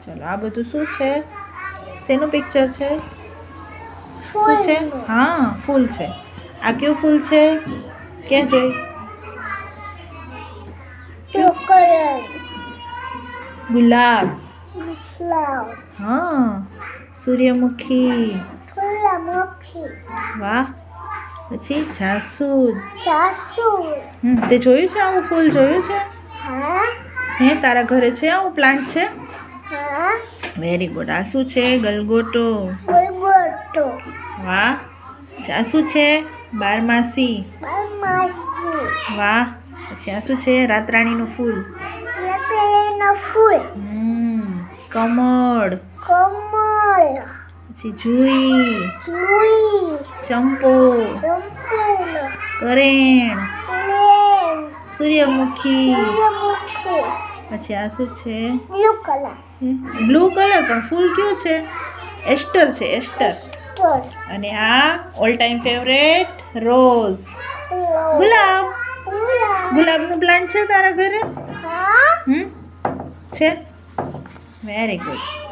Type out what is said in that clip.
ચલો આ બધું શું છે? શેનું પિક્ચર છે? શું ફૂલ છે? હા ફૂલ છે. આ કયું ફૂલ છે? ક્યાં જોઈ? blue color ગુલાબ. flower હા સૂર્યમુખી. સૂર્યમુખી વાહ. પછી જાસૂદ. જાસૂદ તે જોયું છે આવું ફૂલ જોયું છે? હા હે તારા ઘરે છે આવું પ્લાન્ટ છે? હા વેરી ગુડ. આ શું છે? ગલગોટો. ગલગોટો વાહ. આ શું છે? બારમાસી. બારમાસી વાહ. પછી આ શું છે? રાતરાણીનું ફૂલ. રતેલીનું ફૂલ કમળ. કમળ પછી જુઈ. જુઈ ચંપો. ચંપલ કરેણ. લેન સૂર્યમુખી. સૂર્યમુખી પછી આ શું છે? બ્લુ કલર બ્લુ કલર પણ ફૂલ કયું છે? એસ્ટર છે એસ્ટર. સ્ટોર અને આ ઓલ ટાઈમ ફેવરેટ રોઝ. ગુલાબ. ગુલાબનું પ્લાન્ટ છે તારા ઘરે? હા છે વેરી ગુડ.